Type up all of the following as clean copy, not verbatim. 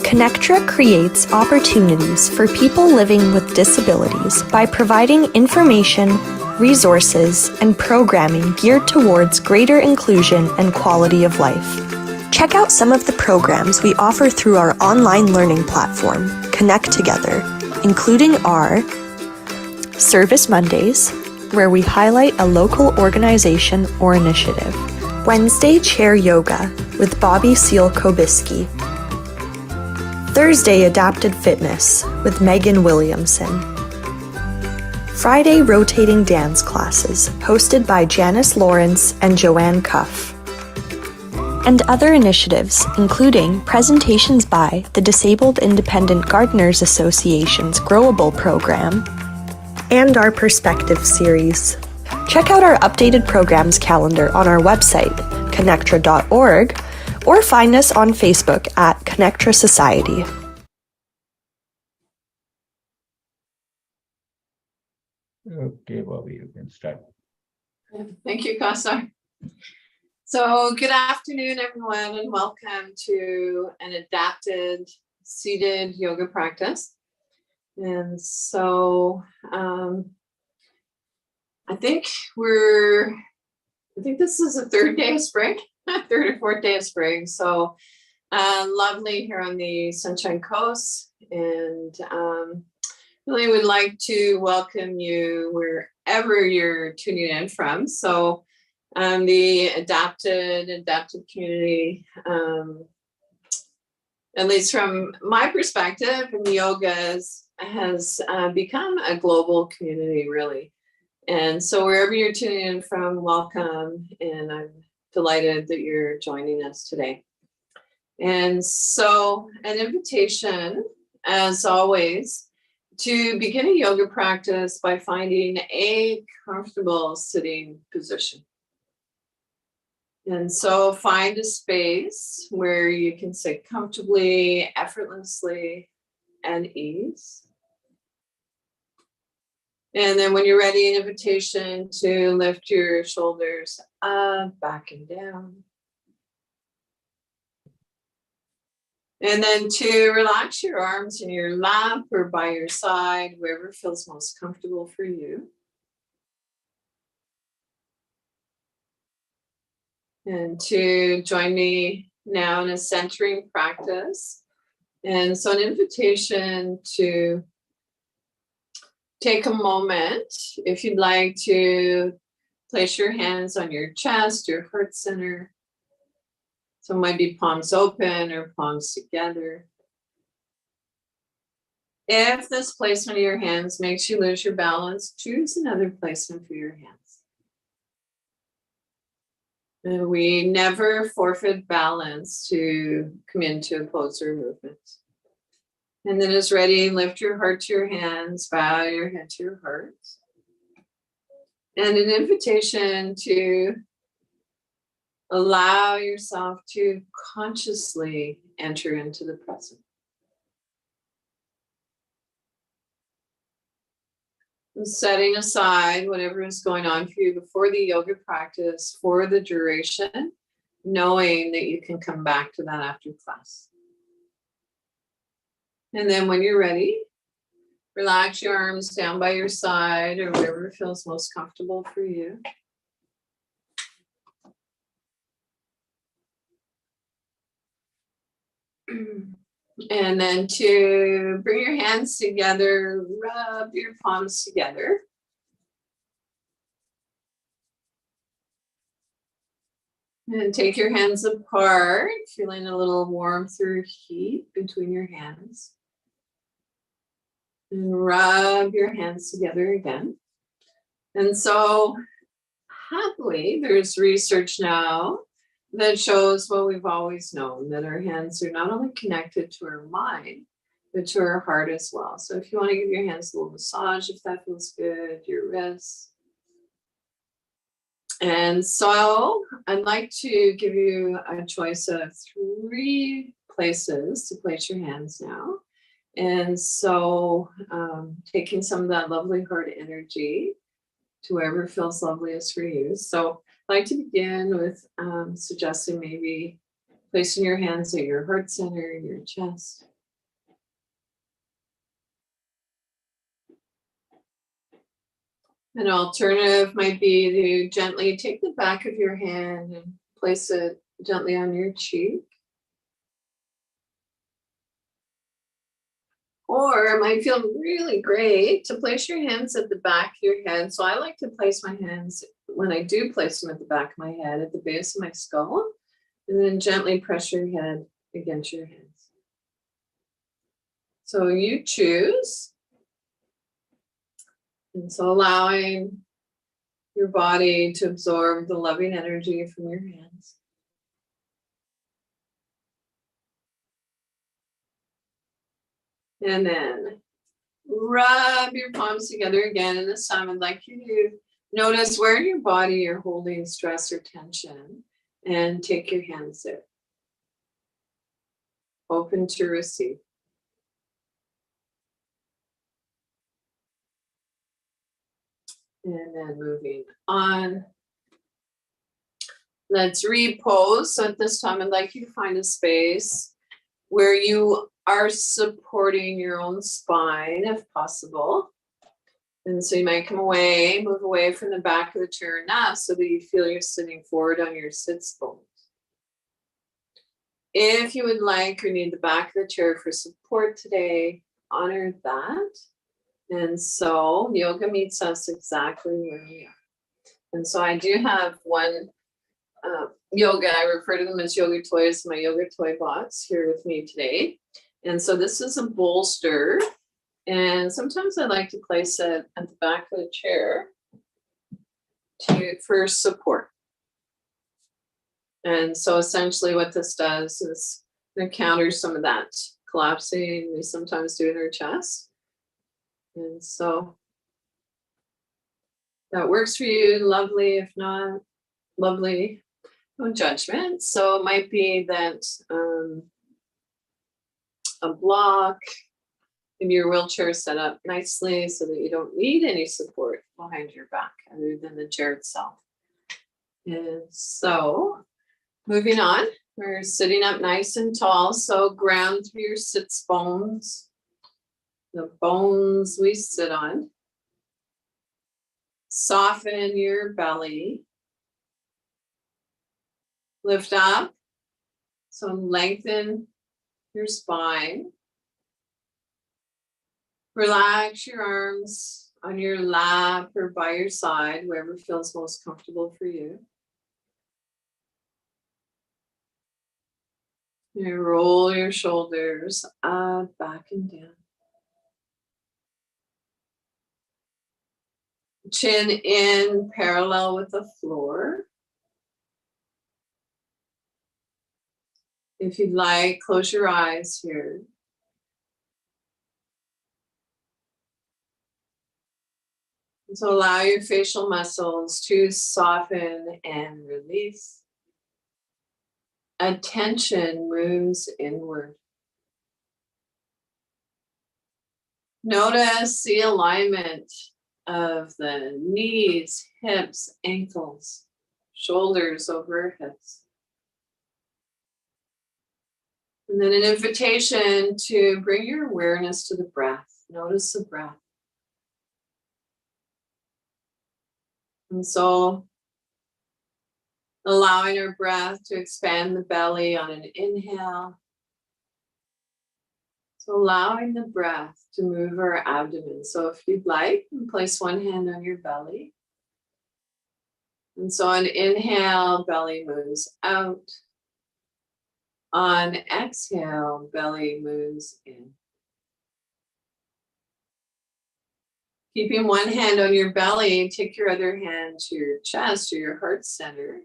Connectra creates opportunities for people living with disabilities by providing information, resources, and programming geared towards greater inclusion and quality of life. Check out some of the programs we offer through our online learning platform, Connect Together, including our Service Mondays, where we highlight a local organization or initiative. Wednesday Chair Yoga with Bobbie Seale-Cobiskey. Thursday Adapted Fitness with Megan Williamson. Friday Rotating Dance Classes hosted by Janice Lawrence and Joanne Cuff. And other initiatives, including presentations by the Disabled Independent Gardeners Association's Growable program and our Perspective series. Check out our updated programs calendar on our website, connectra.org, or find us on Facebook at Connectra Society. Okay, Bobbie, you can start. Thank you, Kausar. So good afternoon, everyone, and welcome to an adapted seated yoga practice. And so I think this is the third day of spring, third or fourth day of spring. So lovely here on the Sunshine Coast, and really would like to welcome you wherever you're tuning in from. So the adapted community, at least from my perspective, and yoga has become a global community, really. And so wherever you're tuning in from, welcome, and I'm delighted that you're joining us today. And so an invitation, as always, to begin a yoga practice by finding a comfortable sitting position. And so find a space where you can sit comfortably, effortlessly, and ease. And then when you're ready, an invitation to lift your shoulders up, back and down. And then to relax your arms in your lap or by your side, wherever feels most comfortable for you. And to join me now in a centering practice. And so an invitation to take a moment, if you'd like, to place your hands on your chest, your heart center. So it might be palms open or palms together. If this placement of your hands makes you lose your balance, choose another placement for your hands. And we never forfeit balance to come into a poser movement. And then as ready, lift your heart to your hands, bow your head to your heart. And an invitation to allow yourself to consciously enter into the present. And setting aside whatever is going on for you before the yoga practice for the duration, knowing that you can come back to that after class. And then when you're ready, relax your arms down by your side or wherever feels most comfortable for you. And then to bring your hands together, rub your palms together. And take your hands apart, feeling a little warmth or heat between your hands. And rub your hands together again. And so happily, there's research now that shows what we've always known, that our hands are not only connected to our mind, but to our heart as well. So if you want to give your hands a little massage, if that feels good, your wrists. And so I'd like to give you a choice of 3 places to place your hands now. And so taking some of that lovely heart energy to wherever feels loveliest for you. So I'd like to begin with suggesting maybe placing your hands at your heart center, your chest. An alternative might be to gently take the back of your hand and place it gently on your cheek. Or it might feel really great to place your hands at the back of your head. So I like to place my hands, when I do place them at the back of my head, at the base of my skull, and then gently press your head against your hands. So you choose. And so allowing your body to absorb the loving energy from your hands. And then rub your palms together again. And this time I'd like you to notice where in your body you're holding stress or tension, and take your hands there. Open to receive. And then moving on. Let's repose. So at this time, I'd like you to find a space where you are supporting your own spine if possible. And so you might come away, move away from the back of the chair enough so that you feel you're sitting forward on your sits bones. If you would like or need the back of the chair for support today, honor that. And so yoga meets us exactly where we are. And so I do have one yoga, I refer to them as yoga toys, my yoga toy box here with me today. And so this is a bolster. And sometimes I like to place it at the back of the chair for support. And so essentially what this does is it counters some of that collapsing we sometimes do in our chest. And so that works for you, lovely. If not, lovely, no judgment. So it might be that a block, maybe your wheelchair is set up nicely so that you don't need any support behind your back other than the chair itself. And so moving on, we're sitting up nice and tall. So ground through your sits bones. The bones we sit on. Soften your belly. Lift up. So lengthen your spine. Relax your arms on your lap or by your side, wherever feels most comfortable for you. You roll your shoulders up, back and down. Chin in parallel with the floor. If you'd like, close your eyes here. And so allow your facial muscles to soften and release. Attention moves inward. Notice the alignment of the knees, hips, ankles, shoulders over hips. And then an invitation to bring your awareness to the breath. Notice the breath. And so allowing our breath to expand the belly on an inhale. So allowing the breath to move our abdomen. So if you'd like, you can place one hand on your belly. And so on inhale, belly moves out. On exhale, belly moves in. Keeping one hand on your belly, take your other hand to your chest or your heart center,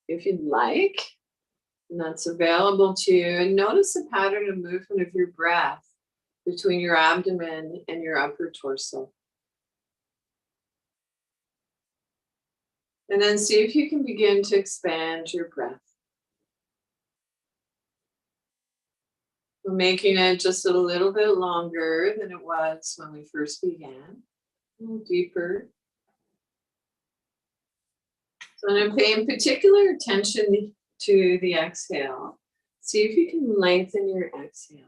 if you'd like. And that's available to you. And notice the pattern of movement of your breath between your abdomen and your upper torso. And then see if you can begin to expand your breath. We're making it just a little bit longer than it was when we first began. A little deeper. So I'm paying particular attention to the exhale. See if you can lengthen your exhale.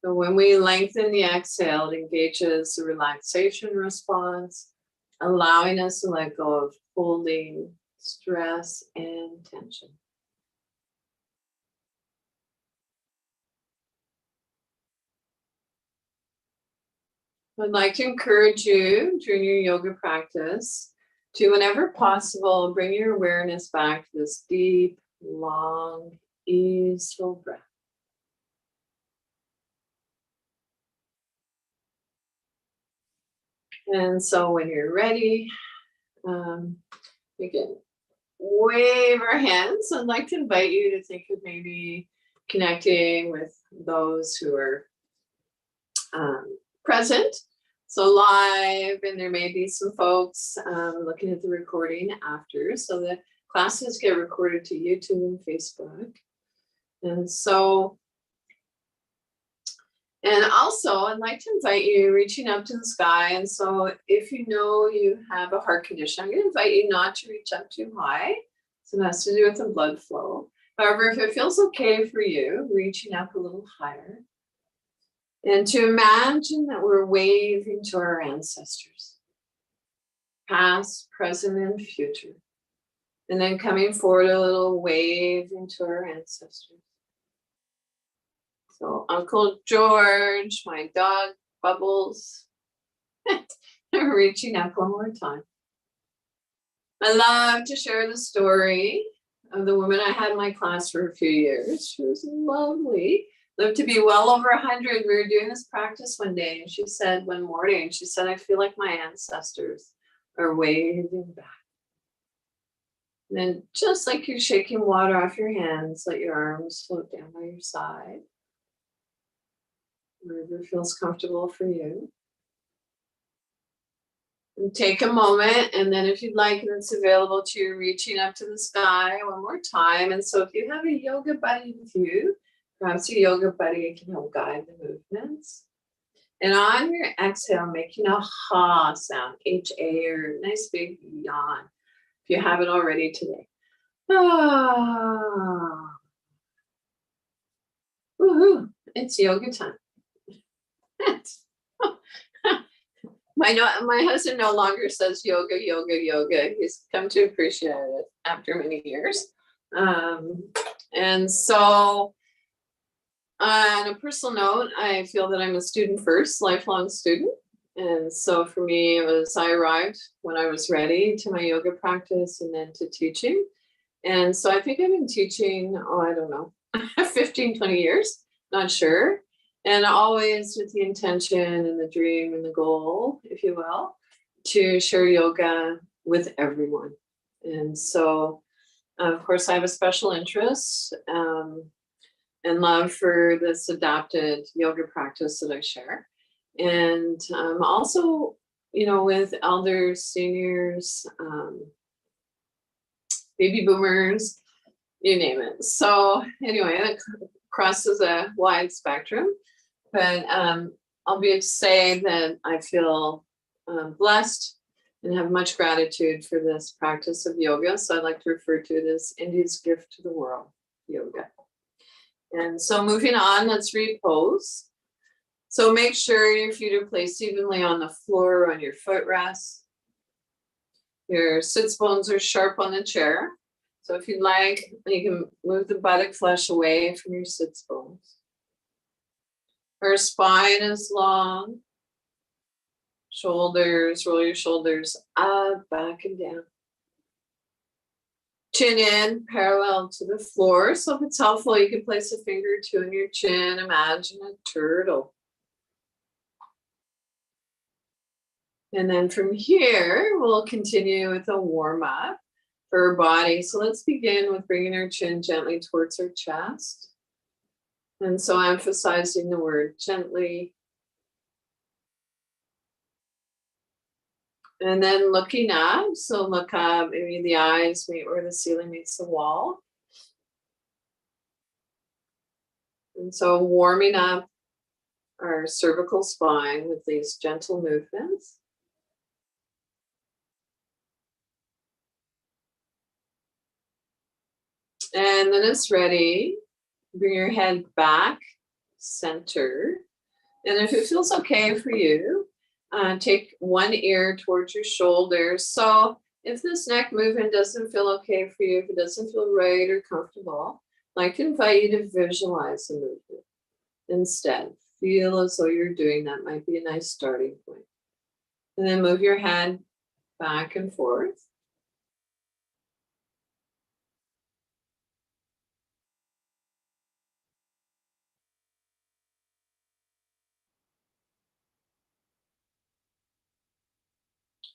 So when we lengthen the exhale, it engages the relaxation response, allowing us to let go of holding stress and tension. I'd like to encourage you during your yoga practice to, whenever possible, bring your awareness back to this deep, long, easeful breath. And so when you're ready, we can wave our hands. I'd like to invite you to think of maybe connecting with those who are present, so live, and there may be some folks looking at the recording after. So the classes get recorded to YouTube and Facebook. And so, and also I'd like to invite you reaching up to the sky. And so if you know you have a heart condition, I'm going to invite you not to reach up too high. So it has to do with the blood flow. However, if it feels okay for you, reaching up a little higher. And to imagine that we're waving to our ancestors, past, present, and future. And then coming forward a little wave into our ancestors. So Uncle George, my dog, Bubbles, reaching up one more time. I love to share the story of the woman I had in my class for a few years. She was lovely, lived to be well over 100. We were doing this practice one day, and she said one morning, she said, I feel like my ancestors are waving back. And then just like you're shaking water off your hands, let your arms float down by your side. Wherever feels comfortable for you. And take a moment, and then if you'd like, and it's available to you, reaching up to the sky one more time. And so if you have a yoga buddy with you, perhaps a yoga buddy can help guide the movements. And on your exhale, making a ha sound, H-A, or a nice big yawn, if you haven't already today. Ah. Woohoo, it's yoga time. My husband no longer says yoga, yoga, yoga. He's come to appreciate it after many years. And so on a personal note, I feel that I'm a student first, lifelong student. And so for me, I arrived when I was ready to my yoga practice and then to teaching. And so I think I've been teaching, I don't know, 15, 20 years, not sure. And always with the intention and the dream and the goal, if you will, to share yoga with everyone. And so, of course, I have a special interest and love for this adapted yoga practice that I share. And also, with elders, seniors, baby boomers, you name it. So anyway, it crosses a wide spectrum. But I'll be able to say that I feel blessed and have much gratitude for this practice of yoga. So I'd like to refer to it as India's gift to the world, yoga. And so moving on, let's repose. So make sure your feet are placed evenly on the floor or on your footrest. Your sits bones are sharp on the chair. So if you'd like, you can move the buttock flesh away from your sits bones. Our spine is long. Shoulders, roll your shoulders up, back, and down. Chin in, parallel to the floor. So if it's helpful, you can place a finger or two on your chin. Imagine a turtle. And then from here, we'll continue with a warm-up for our body. So let's begin with bringing our chin gently towards our chest. And so emphasizing the word gently. And then looking up. So look up, maybe the eyes meet where the ceiling meets the wall. And so warming up our cervical spine with these gentle movements. And then it's ready. Bring your head back, center. And if it feels okay for you, take one ear towards your shoulders. So if this neck movement doesn't feel okay for you, if it doesn't feel right or comfortable, I'd like to invite you to visualize the movement instead. Feel as though you're doing that. Might be a nice starting point. And then move your head back and forth.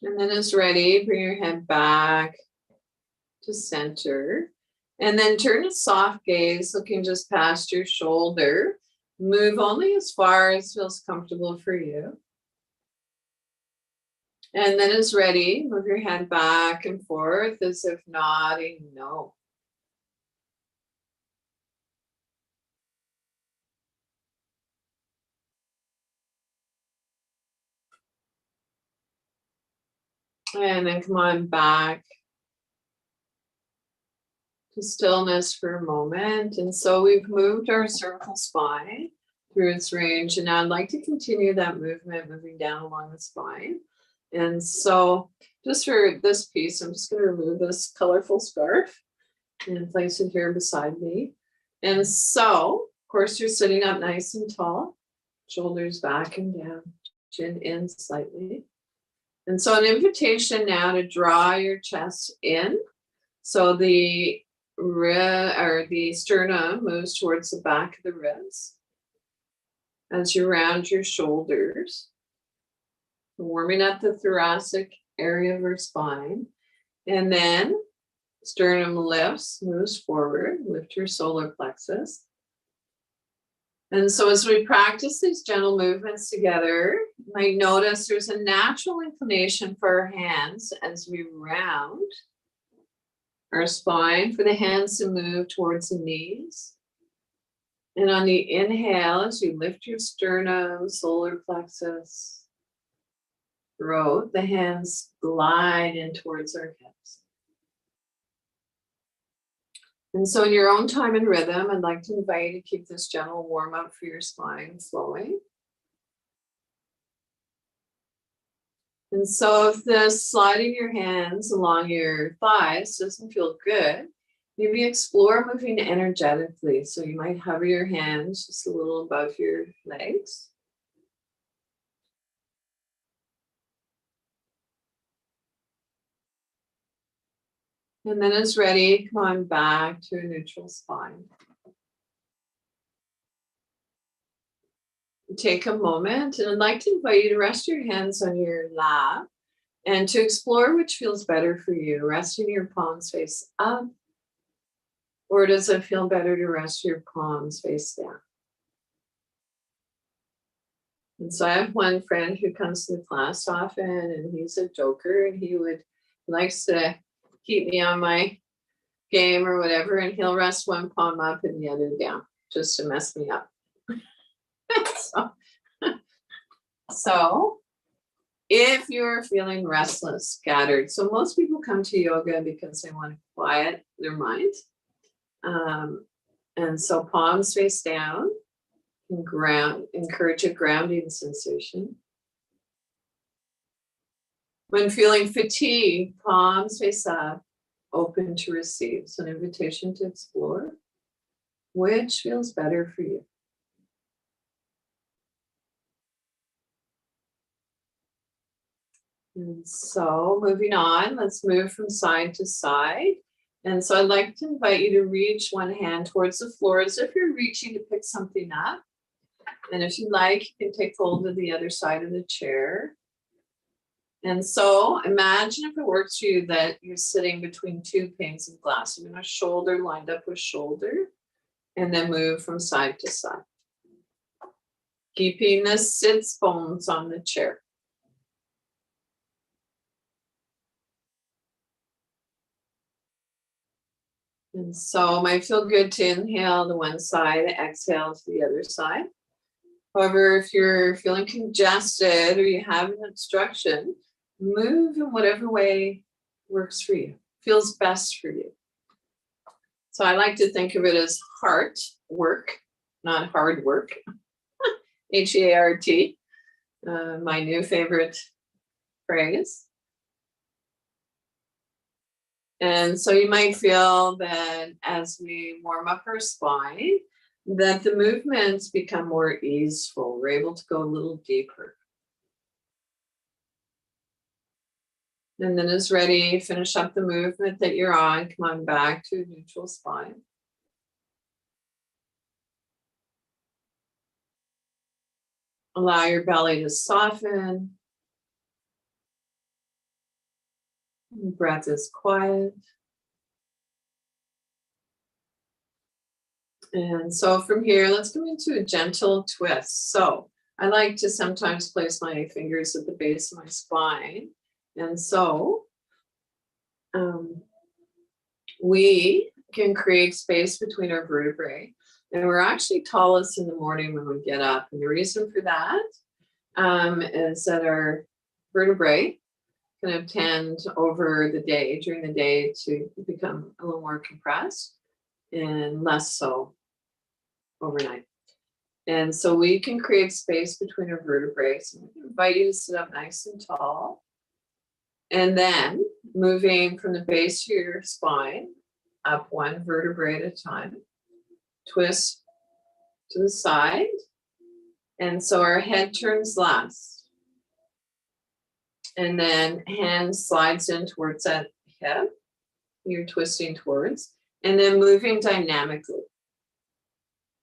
And then as ready, bring your head back to center. And then turn a soft gaze, looking just past your shoulder. Move only as far as feels comfortable for you. And then as ready, move your head back and forth as if nodding no. And then come on back to stillness for a moment. And so we've moved our cervical spine through its range. And now I'd like to continue that movement, moving down along the spine. And so just for this piece, I'm just going to remove this colorful scarf and place it here beside me. And so, of course, you're sitting up nice and tall, shoulders back and down, chin in slightly. And so an invitation now to draw your chest in. So the sternum moves towards the back of the ribs as you round your shoulders, warming up the thoracic area of our spine. And then sternum lifts, moves forward, lift your solar plexus. And so as we practice these gentle movements together, you might notice there's a natural inclination for our hands as we round our spine, for the hands to move towards the knees. And on the inhale, as you lift your sternum, solar plexus, throat, the hands glide in towards our hips. And so in your own time and rhythm, I'd like to invite you to keep this gentle warm up for your spine flowing. And so if the sliding your hands along your thighs doesn't feel good, maybe explore moving energetically. So you might hover your hands just a little above your legs. And then as ready, come on back to a neutral spine. Take a moment, and I'd like to invite you to rest your hands on your lap and to explore which feels better for you. Resting your palms face up, or does it feel better to rest your palms face down? And so I have one friend who comes to the class often, and he's a joker, and he likes to keep me on my game or whatever, and he'll rest one palm up and the other down just to mess me up. So if you're feeling restless, scattered, so most people come to yoga because they want to quiet their mind. And so palms face down, and encourage a grounding sensation. When feeling fatigued, palms face up, open to receive. So an invitation to explore which feels better for you. And so moving on, let's move from side to side. And so I'd like to invite you to reach one hand towards the floor as if you're reaching to pick something up. And if you like, you can take hold of the other side of the chair. And so imagine, if it works for you, that you're sitting between two panes of glass. You're going to shoulder lined up with shoulder, and then move from side to side, keeping the sits bones on the chair. And so it might feel good to inhale to one side, exhale to the other side. However, if you're feeling congested or you have an obstruction, move in whatever way works for you, feels best for you. So I like to think of it as heart work, not hard work. H-E-A-R-T, my new favorite phrase. And so you might feel that as we warm up our spine, that the movements become more easeful. We're able to go a little deeper. And then as ready, finish up the movement that you're on. Come on back to a neutral spine. Allow your belly to soften. Breath is quiet. And so from here, let's go into a gentle twist. So I like to sometimes place my fingers at the base of my spine. And so we can create space between our vertebrae. And we're actually tallest in the morning when we get up. And the reason for that is that our vertebrae kind of tend over the day, during the day, to become a little more compressed and less so overnight. And so we can create space between our vertebrae. So we can invite you to sit up nice and tall. And then moving from the base of your spine up one vertebrae at a time. Twist to the side. And so our head turns last. And then hand slides in towards that hip you're twisting towards. And then moving dynamically.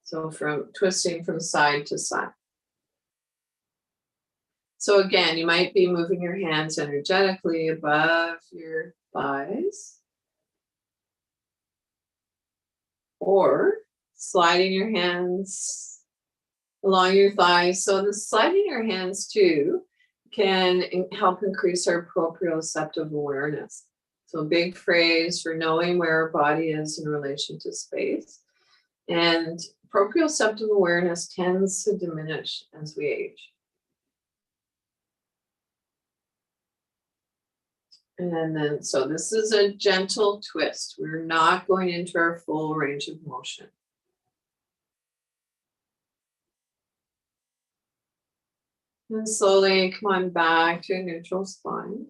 So from twisting from side to side. So again, you might be moving your hands energetically above your thighs. Or sliding your hands along your thighs. So the sliding your hands too can help increase our proprioceptive awareness. So a big phrase for knowing where our body is in relation to space. And proprioceptive awareness tends to diminish as we age. And then, so this is a gentle twist. We're not going into our full range of motion. And slowly come on back to a neutral spine.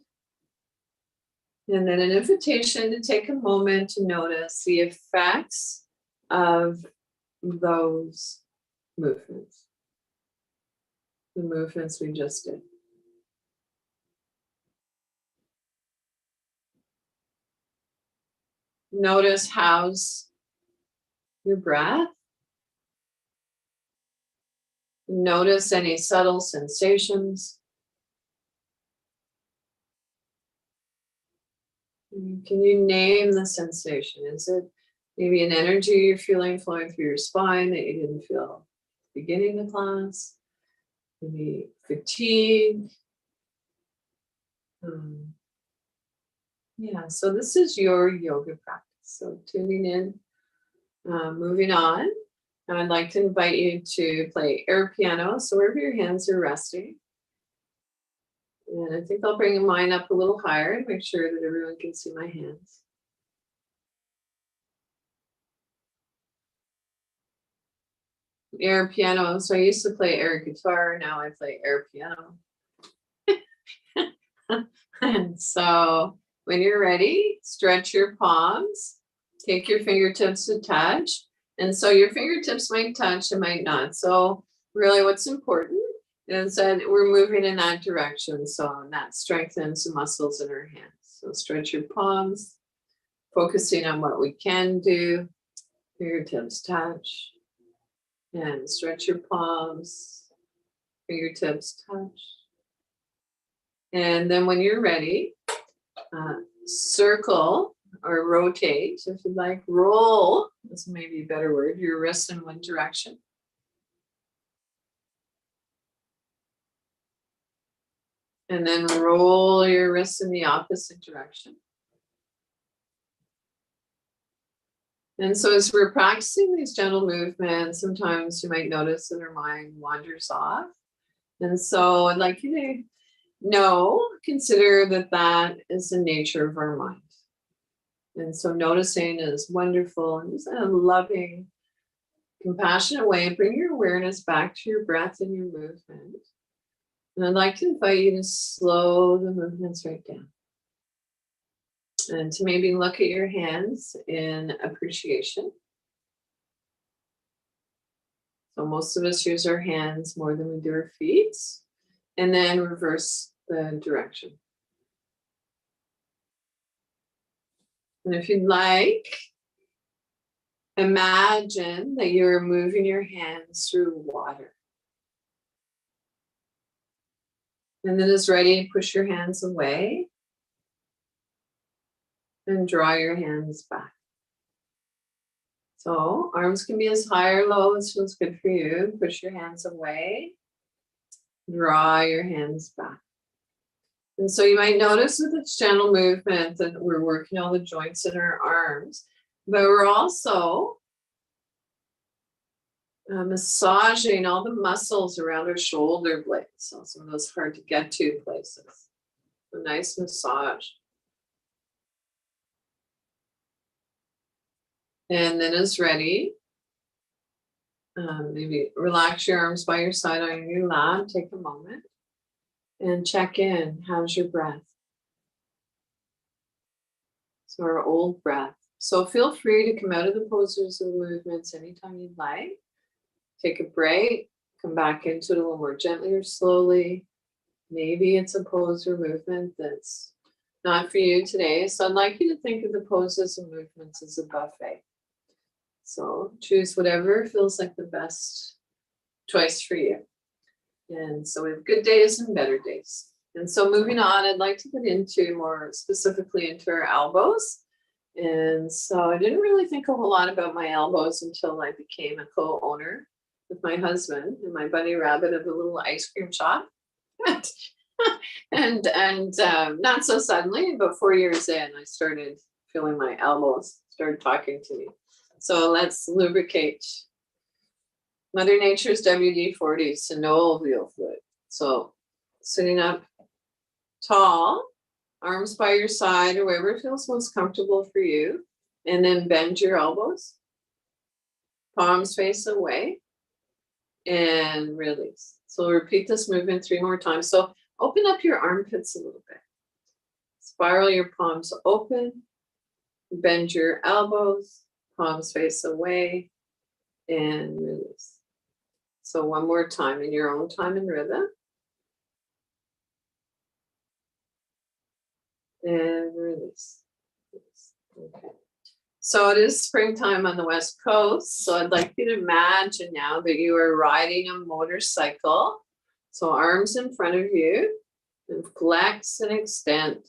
And then an invitation to take a moment to notice the effects of those movements. The movements we just did. Notice how's your breath. Notice any subtle sensations. Can you name the sensation? Is it maybe an energy you're feeling flowing through your spine that you didn't feel at the beginning of the class? Maybe fatigue. Yeah, so this is your yoga practice. So tuning in, moving on. I'd like to invite you to play air piano. So wherever your hands are resting. And I think I'll bring mine up a little higher and make sure that everyone can see my hands. Air piano. So I used to play air guitar. Now I play air piano. And so when you're ready, stretch your palms, take your fingertips to touch. And so your fingertips might touch and might not. So really what's important is that we're moving in that direction. So that strengthens the muscles in our hands. So stretch your palms, focusing on what we can do. Fingertips touch. And stretch your palms, fingertips touch. And then when you're ready, circle or rotate, if you'd like, roll, this may be a better word, your wrists in one direction. And then roll your wrists in the opposite direction. And so as we're practicing these gentle movements, sometimes you might notice that our mind wanders off. And so I'd like you to consider that that is the nature of our mind. And so noticing is wonderful and just a loving compassionate way, bring your awareness back to your breath and your movement. And I'd like to invite you to slow the movements right down. And to maybe look at your hands in appreciation. So most of us use our hands more than we do our feet. And then reverse the direction. And if you'd like, imagine that you're moving your hands through water. And then as ready, push your hands away and draw your hands back. So arms can be as high or low as feels good for you. Push your hands away, draw your hands back. And so you might notice with this gentle movement that we're working all the joints in our arms, but we're also massaging all the muscles around our shoulder blades. So some of those hard to get to places. A nice massage. And then as ready, maybe relax your arms by your side on your lap. Take a moment and check in. How's your breath? So our old breath. So feel free to come out of the poses or movements anytime you'd like. Take a break, come back into it a little more gently or slowly. Maybe it's a pose or movement that's not for you today. So I'd like you to think of the poses and movements as a buffet. So choose whatever feels like the best choice for you. And so we have good days and better days. And so moving on, I'd like to get into more specifically into our elbows. And so I didn't really think a whole lot about my elbows until I became a co-owner with my husband and my buddy Rabbit of a little ice cream shop. and not so suddenly, but 4 years in, I started feeling my elbows started talking to me. So let's lubricate Mother Nature's WD-40 synovial fluid. So sitting up tall, arms by your side or wherever feels most comfortable for you, and then bend your elbows, palms face away, and release. So we'll repeat this movement 3 more times. So open up your armpits a little bit. Spiral your palms open, bend your elbows, palms face away, and release. So one more time in your own time and rhythm. And release. Okay. So it is springtime on the West Coast. So I'd like you to imagine now that you are riding a motorcycle. So arms in front of you and flex and extend.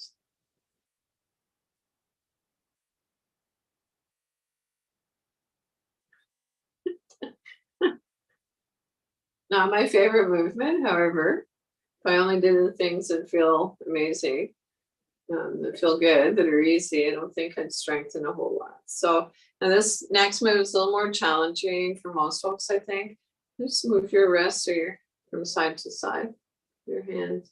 Not my favorite movement, however, if I only did the things that feel amazing, that feel good, that are easy, I don't think I'd strengthen a whole lot. So now this next move is a little more challenging for most folks, I think. Just move your wrists or from side to side, your hands,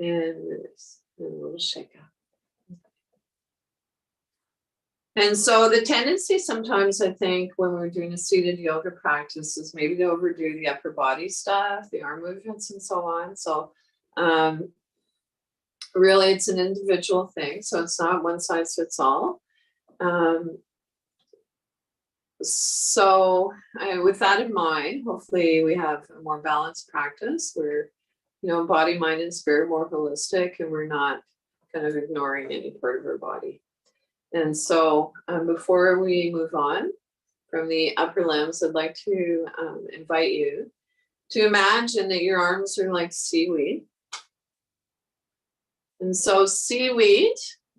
and release, and a little shake up. And so the tendency sometimes, I think, when we're doing a seated yoga practice is maybe to overdo the upper body stuff, the arm movements and so on. So really it's an individual thing. So it's not one size fits all. So with that in mind, hopefully we have a more balanced practice where, body, mind, and spirit more holistic, and we're not kind of ignoring any part of our body. And so before we move on from the upper limbs, I'd like to invite you to imagine that your arms are like seaweed. And so seaweed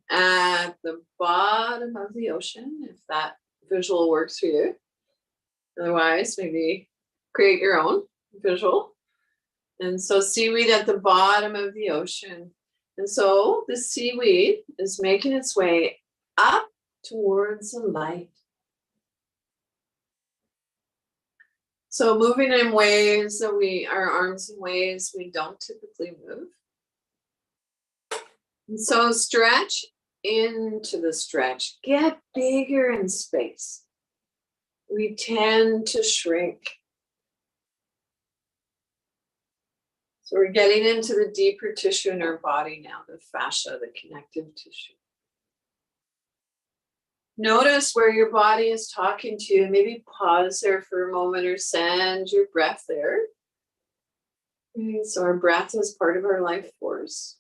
at the bottom of the ocean, if that visual works for you. Otherwise, maybe create your own visual. And so seaweed at the bottom of the ocean. And so the seaweed is making its way up towards the light. So moving in ways that our arms in ways we don't typically move. And so stretch into the stretch, get bigger in space. we tend to shrink. So we're getting into the deeper tissue in our body now, the fascia, the connective tissue. Notice where your body is talking to you. Maybe pause there for a moment or send your breath there. Okay, so our breath is part of our life force.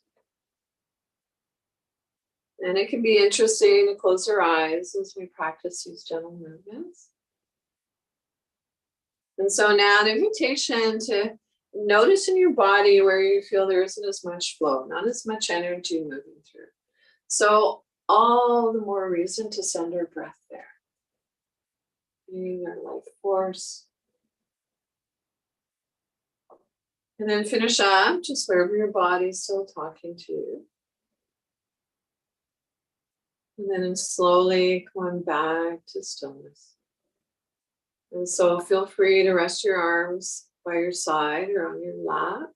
And it can be interesting to close our eyes as we practice these gentle movements. And so now an invitation to notice in your body where you feel there isn't as much flow, not as much energy moving through. So all the more reason to send our breath there. Being our life force. And then finish up just wherever your body's still talking to you. And then slowly come on back to stillness. And so feel free to rest your arms by your side or on your lap,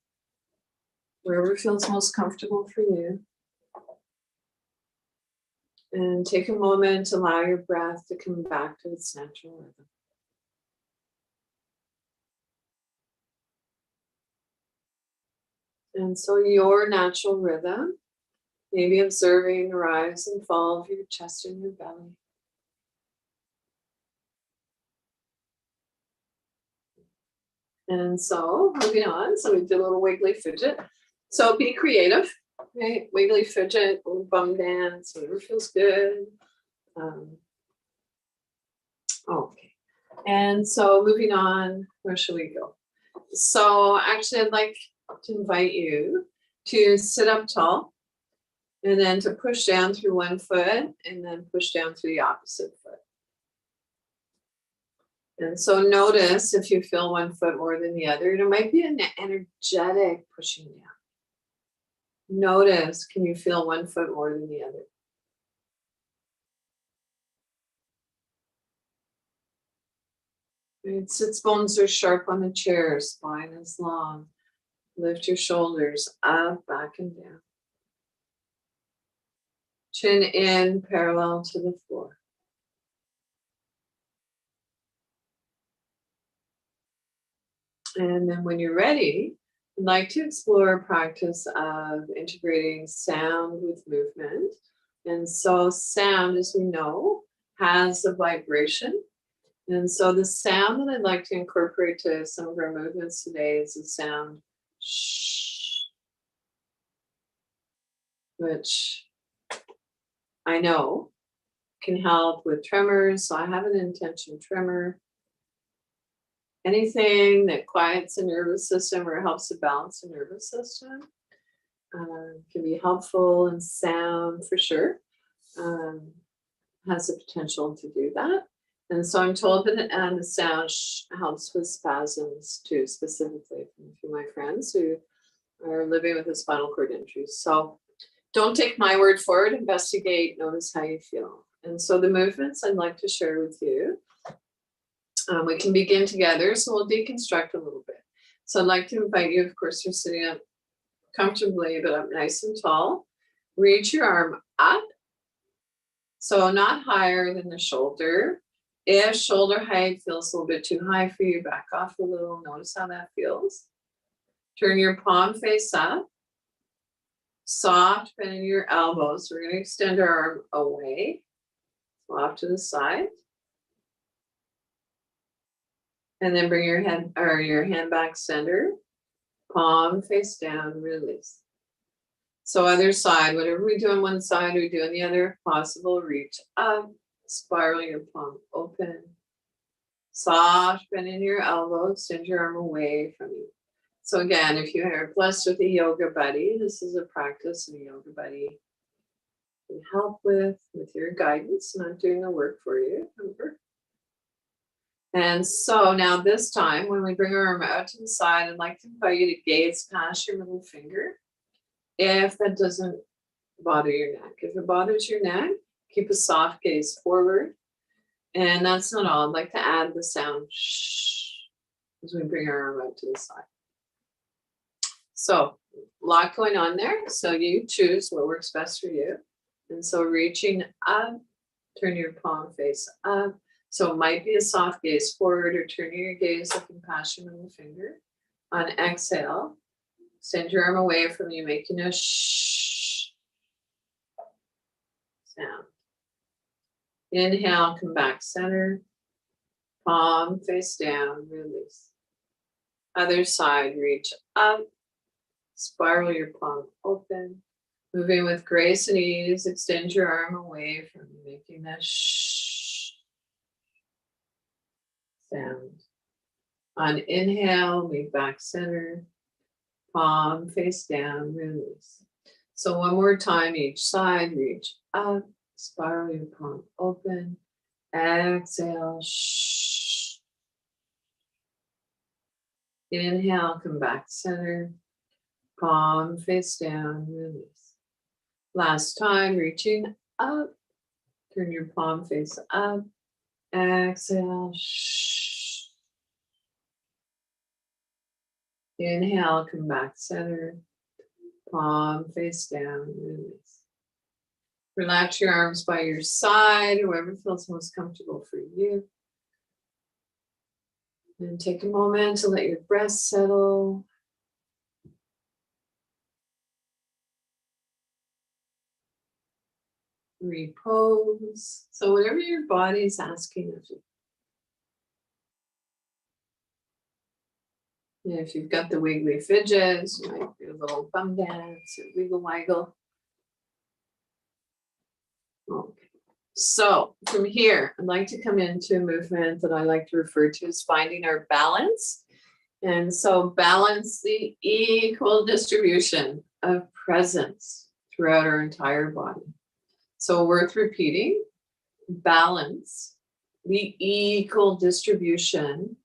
wherever feels most comfortable for you. And take a moment to allow your breath to come back to its natural rhythm. And so your natural rhythm, maybe observing the rise and fall of your chest and your belly. And so moving on, so we did a little wiggly fidget. So be creative, right? Wiggly fidget, a little bum dance, whatever feels good. Okay. And so moving on, where should we go? So actually I'd like to invite you to sit up tall and then to push down through one foot and then push down through the opposite foot. And so notice if you feel one foot more than the other, there might be an energetic pushing down. Notice, can you feel one foot more than the other? Right, sits bones are sharp on the chair, spine is long. Lift your shoulders up, back and down. Chin in, parallel to the floor. And then when you're ready, I'd like to explore a practice of integrating sound with movement. And so sound, as we know, has a vibration. And so the sound that I'd like to incorporate to some of our movements today is the sound shh, which I know can help with tremors. So I have an intention tremor. Anything that quiets the nervous system or helps to balance the nervous system can be helpful, and sound for sure has the potential to do that. And so I'm told that the sound helps with spasms too, specifically from a few of my friends who are living with a spinal cord injury. So don't take my word for it, investigate, notice how you feel. And so the movements I'd like to share with you, we can begin together, so we'll deconstruct a little bit. So I'd like to invite you, of course, you're sitting up comfortably, but up nice and tall. Reach your arm up, so not higher than the shoulder. If shoulder height feels a little bit too high for you, back off a little. Notice how that feels. Turn your palm face up. Soft bend in your elbows. We're going to extend our arm away, off to the side. And then bring your head or your hand back center, palm face down, release. So other side, whatever we do on one side, we do on the other if possible. Reach up, spiral your palm open. Soft bend in your elbows, send your arm away from you. So again, if you are blessed with a yoga buddy, this is a practice and a yoga buddy can help with your guidance, not doing the work for you. Remember? And so now this time, when we bring our arm out to the side, I'd like to invite you to gaze past your middle finger. If that doesn't bother your neck. If it bothers your neck, keep a soft gaze forward. And that's not all. I'd like to add the sound shh as we bring our arm out to the side. So a lot going on there. So you choose what works best for you. And so reaching up, turn your palm face up. So it might be a soft gaze forward or turning your gaze of compassion on the finger. On exhale, extend your arm away from you, making a shh sound. Inhale, come back center. Palm face down, release. Other side, reach up. Spiral your palm open. Moving with grace and ease, extend your arm away from you, making that shh sound. On inhale, lean back center. Palm face down, release. So one more time, each side, reach up. Spiral your palm open. Exhale, shh. Inhale, come back center. Palm face down, release. Last time, reaching up. Turn your palm face up. Exhale, shh. Inhale, come back center. Palm face down, release. Relax your arms by your side, whoever feels most comfortable for you. And take a moment to let your breath settle. Repose. So whatever your body's asking of you. And if you've got the wiggly fidgets, you might do a little bum dance or wiggle waggle. Okay. So from here, I'd like to come into a movement that I like to refer to as finding our balance. And so balance the equal distribution of presence throughout our entire body. So worth repeating, balance the equal distribution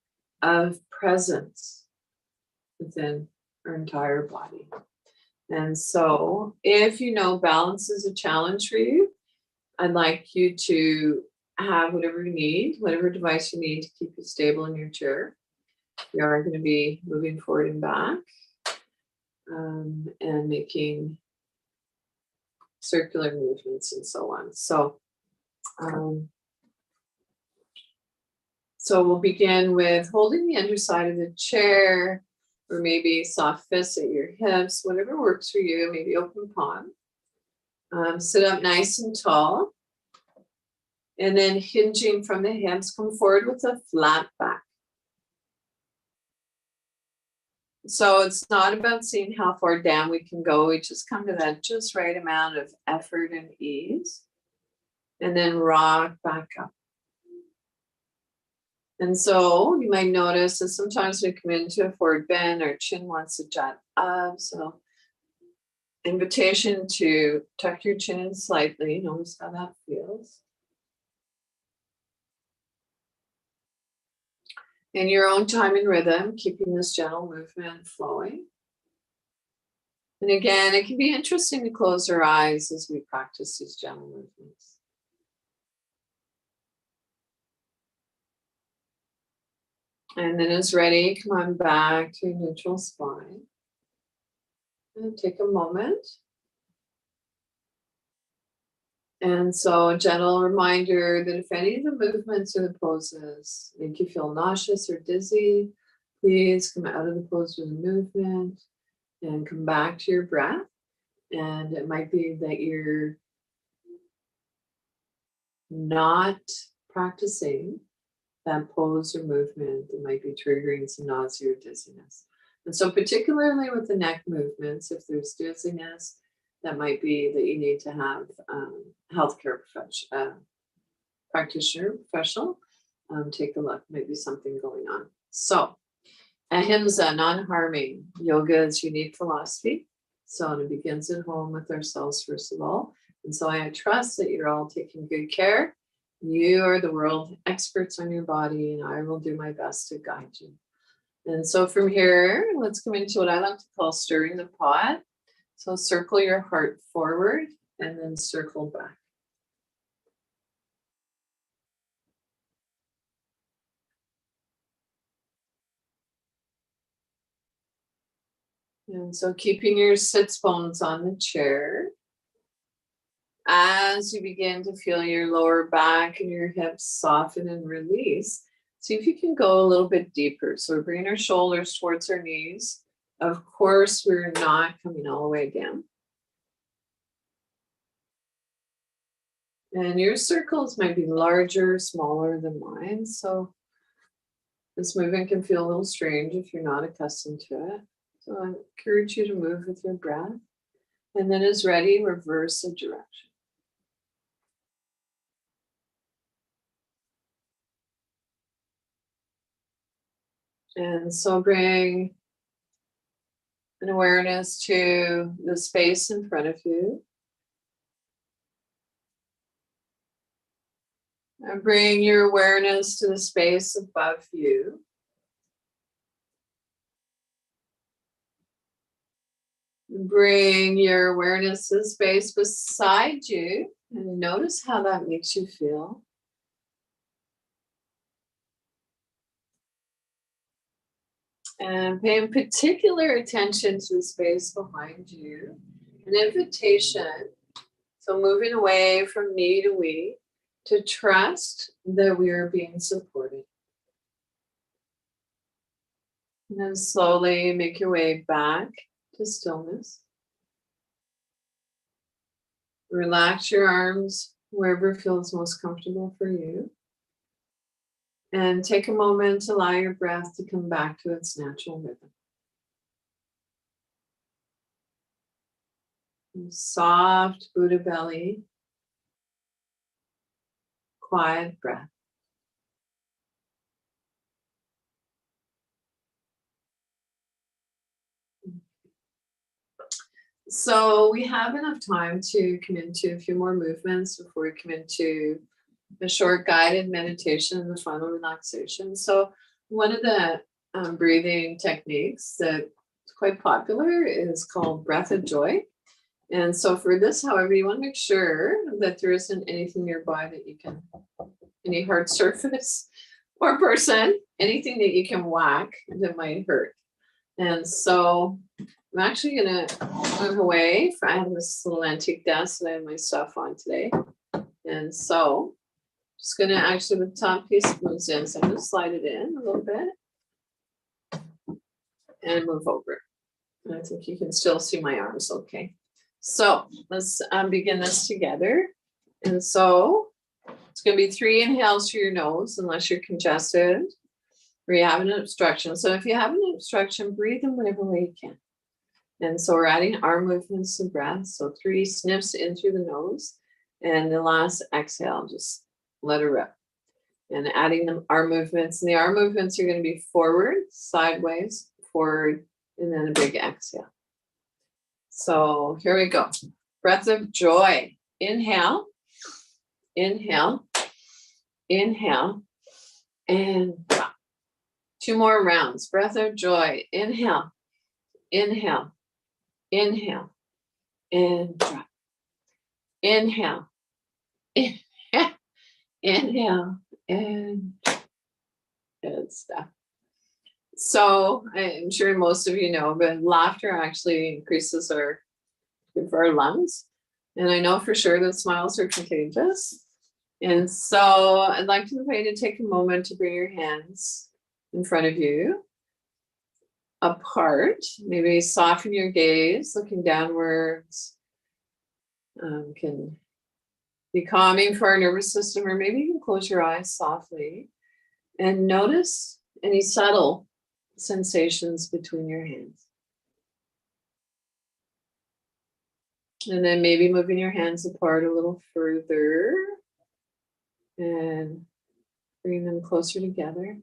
of presence within our entire body. And so if you know balance is a challenge for you, I'd like you to have whatever you need, whatever device you need to keep you stable in your chair. We are going to be moving forward and back and making circular movements and so on. So we'll begin with holding the underside of the chair, or maybe soft fists at your hips, whatever works for you, maybe open palm. Sit up nice and tall. And then hinging from the hips, come forward with a flat back. So it's not about seeing how far down we can go. We just come to that just right amount of effort and ease. And then rock back up. And so you might notice that sometimes we come into a forward bend, our chin wants to jut up. So invitation to tuck your chin in slightly. Notice how that feels. In your own time and rhythm, keeping this gentle movement flowing. And again, it can be interesting to close our eyes as we practice these gentle movements. And then as ready, come on back to your neutral spine. And take a moment. And so a gentle reminder that if any of the movements or the poses make you feel nauseous or dizzy, please come out of the pose or the movement and come back to your breath. And it might be that you're not practicing that pose or movement that might be triggering some nausea or dizziness. And so particularly with the neck movements, if there's dizziness, that might be that you need to have healthcare practitioner, professional, take a look, maybe something going on. So ahimsa, non-harming, yoga's unique philosophy. So it begins at home with ourselves first of all. And so I trust that you're all taking good care. You are the world experts on your body, and I will do my best to guide you. And so from here, let's come into what I like to call stirring the pot. So circle your heart forward and then circle back. And so keeping your sits bones on the chair. as you begin to feel your lower back and your hips soften and release, see if you can go a little bit deeper. So we're bringing our shoulders towards our knees. Of course, we're not coming all the way down. And your circles might be larger, smaller than mine. So this movement can feel a little strange if you're not accustomed to it. So I encourage you to move with your breath. And then as ready, reverse the direction. And so bring an awareness to the space in front of you. And bring your awareness to the space above you. Bring your awareness to the space beside you and notice how that makes you feel. And pay particular attention to the space behind you. An invitation, so moving away from me to we, to trust that we are being supported. And then slowly make your way back to stillness. Relax your arms wherever feels most comfortable for you. And take a moment to allow your breath to come back to its natural rhythm. Soft Buddha belly, quiet breath. So we have enough time to come into a few more movements before we come into a short guided meditation and the final relaxation. So one of the breathing techniques that's quite popular is called breath of joy. And so for this, however, you want to make sure that there isn't anything nearby that you can, any hard surface or person, anything that you can whack that might hurt. And so I'm actually going to move away. I have this little antique desk that I have my stuff on today. And so just going to actually, the top piece moves in. So I'm going to slide it in a little bit and move over. And I think you can still see my arms okay. So let's begin this together. And so it's going to be 3 inhales through your nose, unless you're congested or you have an obstruction. So if you have an obstruction, breathe in whatever way you can. And so we're adding arm movements to breath. So 3 sniffs in through the nose. And the last exhale, just let it rip. And adding the arm movements. And the arm movements are going to be forward, sideways, forward, and then a big exhale. So here we go. Breath of joy. Inhale, inhale, inhale, and drop. 2 more rounds. Breath of joy. Inhale, inhale, inhale, and drop. Inhale, inhale, inhale, and good stuff. So I'm sure most of you know, but laughter actually increases good for our lungs. And I know for sure that smiles are contagious. And so I'd like to invite you to take a moment to bring your hands in front of you, apart. Maybe soften your gaze, looking downwards. Can be calming for our nervous system, or maybe you can close your eyes softly and notice any subtle sensations between your hands. And then maybe moving your hands apart a little further and bring them closer together.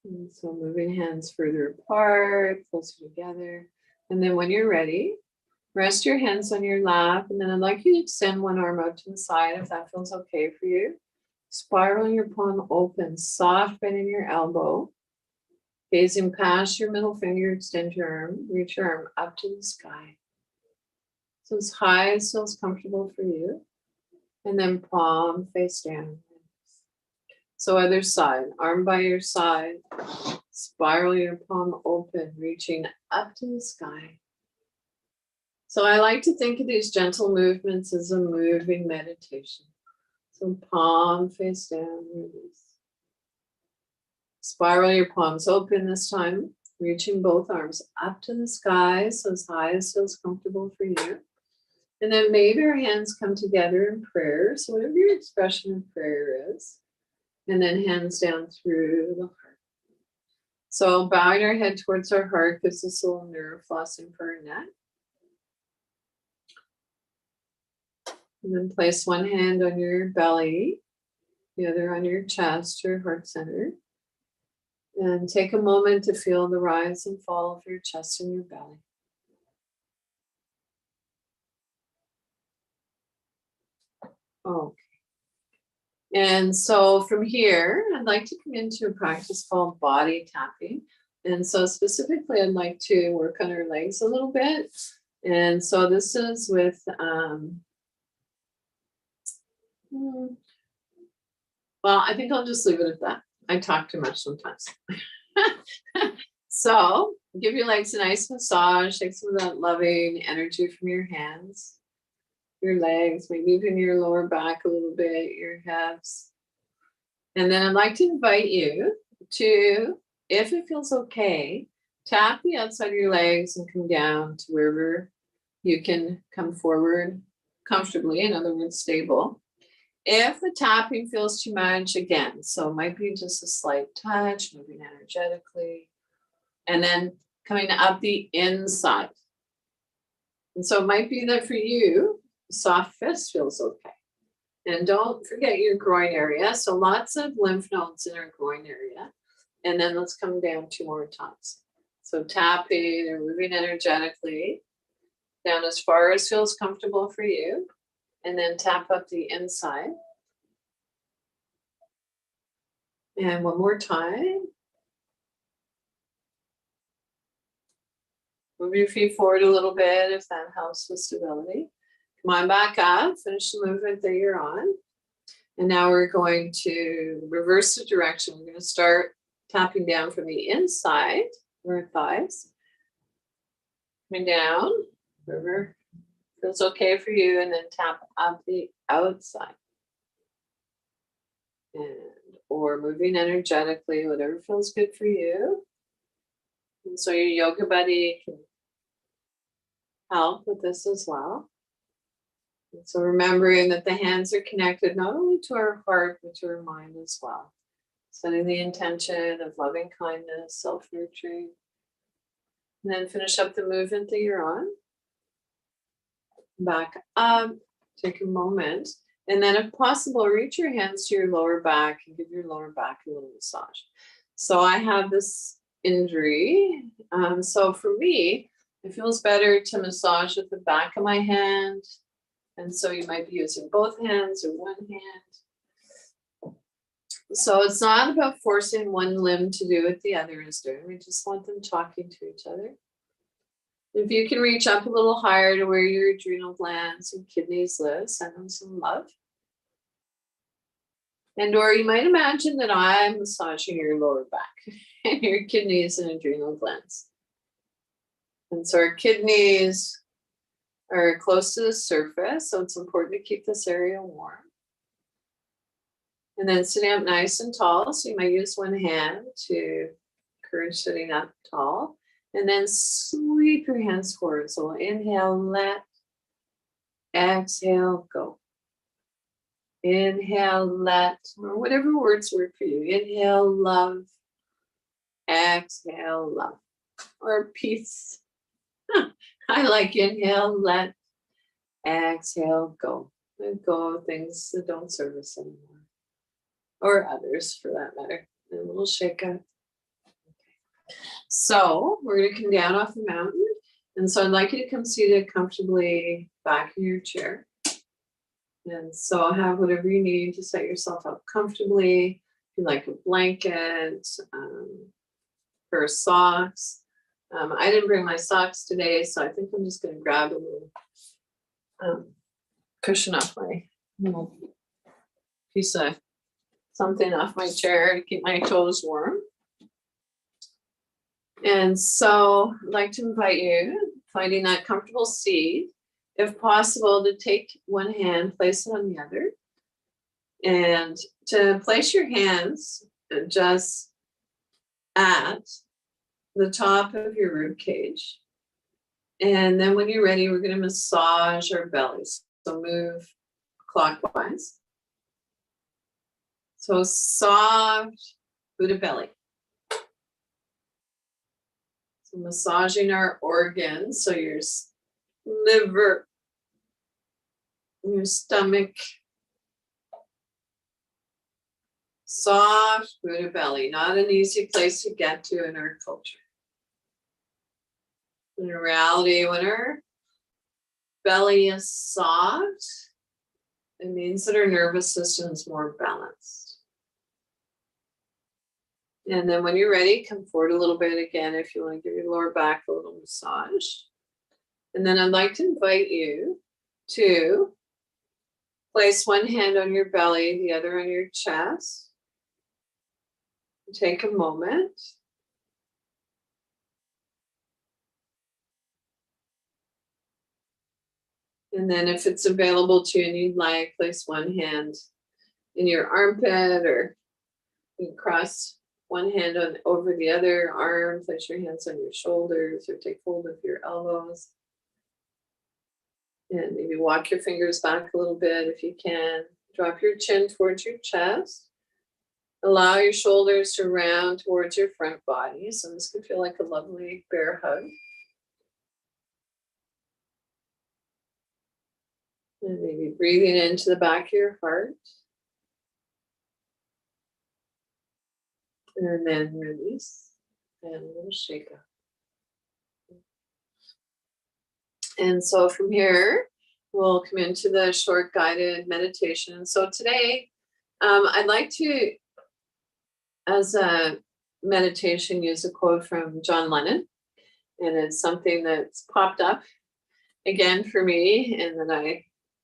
And so moving hands further apart, closer together. And then when you're ready, rest your hands on your lap. And then I'd like you to extend one arm out to the side if that feels okay for you. Spiral your palm open, soft bend in your elbow. Gazing past your middle finger, extend your arm, reach your arm up to the sky. So as high as feels comfortable for you. And then palm face down. So other side, arm by your side. Spiral your palm open, reaching up to the sky. So I like to think of these gentle movements as a moving meditation. So palm face down, release. Spiral your palms open this time, reaching both arms up to the sky, so as high as feels comfortable for you. And then maybe your hands come together in prayer, so whatever your expression of prayer is. And then hands down through the heart. So bowing our head towards our heart gives us a little nerve flossing for our neck. And then place one hand on your belly, the other on your chest, your heart center. And take a moment to feel the rise and fall of your chest and your belly. Okay. And so from here, I'd like to come into a practice called body tapping. And so specifically, I'd like to work on our legs a little bit. And so this is with, well, I think I'll just leave it at that. I talk too much sometimes. So give your legs a nice massage, take some of that loving energy from your hands, your legs, maybe even your lower back a little bit, your hips. And then I'd like to invite you to, if it feels okay, tap the outside of your legs and come down to wherever you can come forward comfortably, in other words, stable. If the tapping feels too much, again, so it might be just a slight touch, moving energetically, and then coming up the inside. And so it might be that for you, soft fist feels okay. And don't forget your groin area. So lots of lymph nodes in our groin area. And then let's come down 2 more times. So tapping or moving energetically down as far as feels comfortable for you. And then tap up the inside. And one more time. Move your feet forward a little bit if that helps with stability. Come on back up, finish the movement that you're on. And now we're going to reverse the direction. We're going to start tapping down from the inside, our thighs. Coming down, wherever feels okay for you, and then tap up the outside. And or moving energetically, whatever feels good for you. And so your yoga buddy can help with this as well. And so remembering that the hands are connected not only to our heart, but to our mind as well. Setting the intention of loving kindness, self-nurturing. And then finish up the movement that you're on. Back up, take a moment. And then if possible, reach your hands to your lower back and give your lower back a little massage. So I have this injury. So for me, it feels better to massage with the back of my hand. And so you might be using both hands or one hand. So it's not about forcing one limb to do what the other is doing. We just want them talking to each other. If you can reach up a little higher to where your adrenal glands and kidneys live, send them some love. And or you might imagine that I'm massaging your lower back and your kidneys and adrenal glands. And so our kidneys are close to the surface, so it's important to keep this area warm. And then sitting up nice and tall, so you might use one hand to encourage sitting up tall. And then sweep your hands forward. So we'll inhale, let, exhale, go. Inhale, let, or whatever words work for you. Inhale, love, exhale, love, or peace. I like inhale, let, exhale, go. Let go of things that don't serve us anymore, or others for that matter. And a little shake up. So we're going to come down off the mountain. And so I'd like you to come seated comfortably back in your chair. And so have whatever you need to set yourself up comfortably. If you like a blanket, pair of socks. I didn't bring my socks today, so I think I'm just going to grab a little cushion off my little piece of something off my chair to keep my toes warm. And so I'd like to invite you finding that comfortable seat. If possible, to take one hand, place it on the other, and to place your hands just at the top of your rib cage. And then when you're ready, we're going to massage our bellies. So move clockwise. So soft Buddha belly. So massaging our organs. So your liver, your stomach. Soft Buddha belly. Not an easy place to get to in our culture. In reality, when our belly is soft, it means that our nervous system is more balanced. And then when you're ready, come forward a little bit again if you want to give your lower back a little massage. And then I'd like to invite you to place one hand on your belly, the other on your chest. Take a moment. And then if it's available to you and you'd like, place one hand in your armpit, or you cross one hand on over the other arm, place your hands on your shoulders, or take hold of your elbows. And maybe walk your fingers back a little bit if you can. Drop your chin towards your chest. Allow your shoulders to round towards your front body. So this could feel like a lovely bear hug. And maybe breathing into the back of your heart. And then release and a little shake up. And so from here, we'll come into the short guided meditation. So today, I'd like to, as a meditation, use a quote from John Lennon. And it's something that's popped up again for me, and that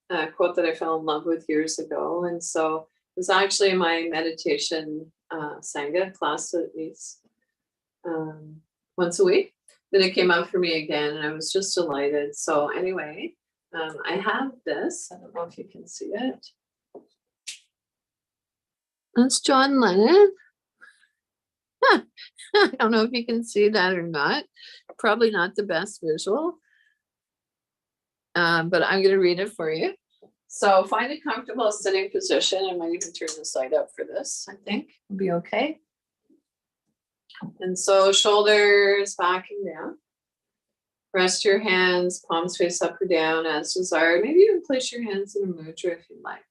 a quote that I fell in love with years ago. And so it was actually my meditation Sangha class that meets once a week. Then it came up for me again, and I was just delighted. So anyway, I have this. I don't know if you can see it. That's John Lennon. I don't know if you can see that or not. Probably not the best visual. But I'm going to read it for you. So find a comfortable sitting position. I might even turn the side up for this. I think it'll be okay. And so shoulders back and down. Rest your hands, palms face up or down as desired. Maybe even place your hands in a mudra if you like.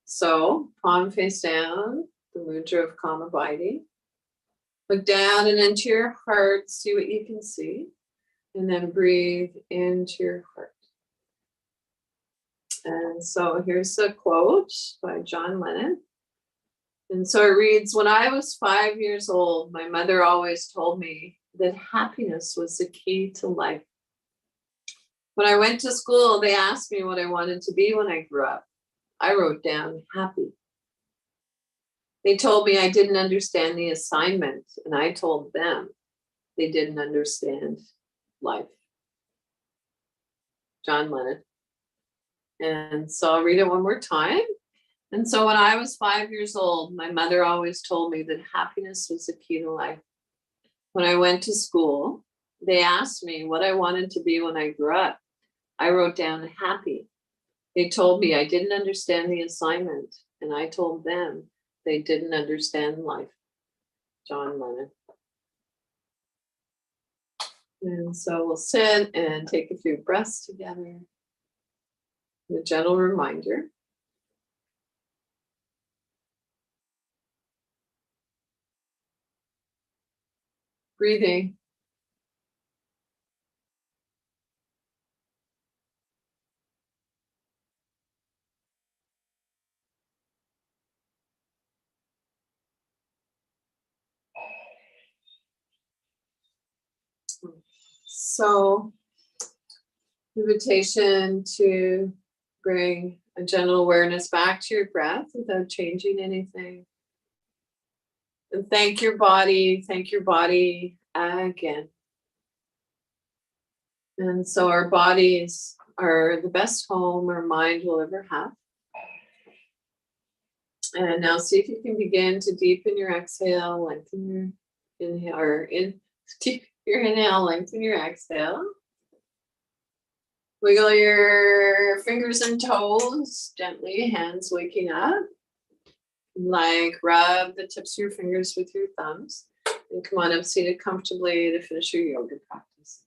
So palm face down, the mudra of calm abiding. Look down and into your heart, see what you can see. And then breathe into your heart. And so here's a quote by John Lennon. And so it reads, when I was 5 years old, my mother always told me that happiness was the key to life. When I went to school, they asked me what I wanted to be when I grew up. I wrote down happy. They told me I didn't understand the assignment, and I told them they didn't understand life. John Lennon. And so I'll read it one more time. And so when I was 5 years old, my mother always told me that happiness was the key to life. When I went to school, they asked me what I wanted to be when I grew up. I wrote down happy. They told me I didn't understand the assignment, and I told them they didn't understand life. John Lennon. And so we'll sit and take a few breaths together. A gentle reminder. Breathing. So, invitation to bring a gentle awareness back to your breath without changing anything. And thank your body again. And so our bodies are the best home our mind will ever have. And now see if you can begin to deepen your exhale, lengthen your inhale, or deep your inhale, lengthen your exhale. Wiggle your fingers and toes gently, hands waking up. Like rub the tips of your fingers with your thumbs. And come on up seated comfortably to finish your yoga practice.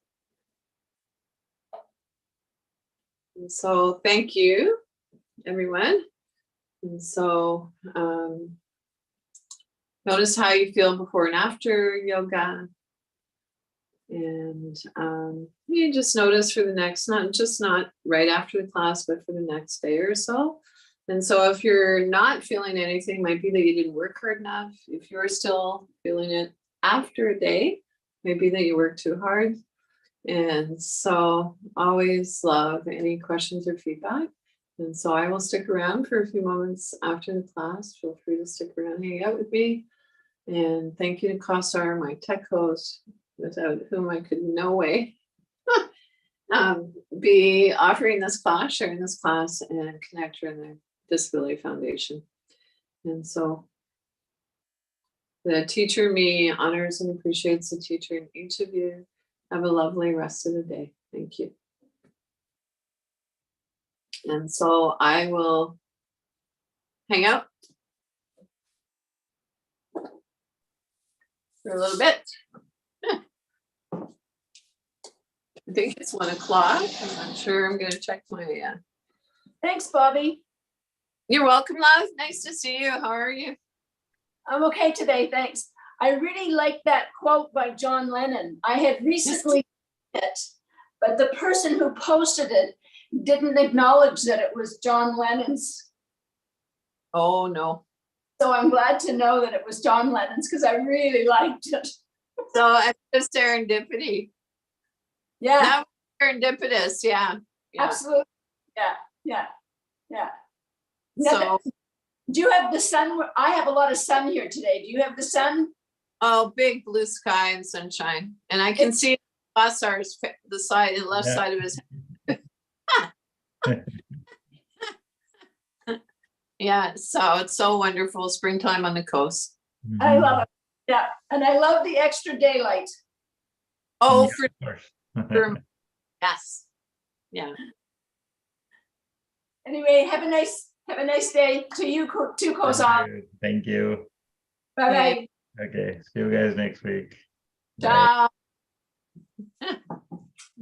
And so thank you, everyone. And so notice how you feel before and after yoga. And you just notice for the next, not right after the class, but for the next day or so. And so if you're not feeling anything, might be that you didn't work hard enough. If you're still feeling it after a day, maybe that you worked too hard. And so always love any questions or feedback. And so I will stick around for a few moments after the class. Feel free to stick around, hang out with me. And thank you to Kosar, my tech host, without whom I could no way be offering this class, sharing this class, and connect her in the Disability Foundation. And so the teacher in me honors and appreciates the teacher in each of you. Have a lovely rest of the day. Thank you. And so I will hang out for a little bit. I think it's 1 o'clock. I'm not sure. I'm going to check my. Thanks, Bobbie. You're welcome, love. Nice to see you. How are you? I'm okay today, thanks. I really like that quote by John Lennon. I had recently it, but the person who posted it didn't acknowledge that it was John Lennon's. Oh, no. So I'm glad to know that it was John Lennon's because I really liked it. So it's just serendipity. Yeah, That was serendipitous. Yeah. absolutely. Yeah. So, Now, do you have the sun? I have a lot of sun here today. Do you have the sun? oh, big blue sky and sunshine. And I can see Basar's, the left side of his head. Yeah, so it's so wonderful. Springtime on the coast. I love it. Yeah, and I love the extra daylight. Oh, Yeah, of course. for yes. Yeah. Anyway, have a nice day to you too, Kozan. Thank you. Bye bye. Okay, see you guys next week. Bye. Ciao.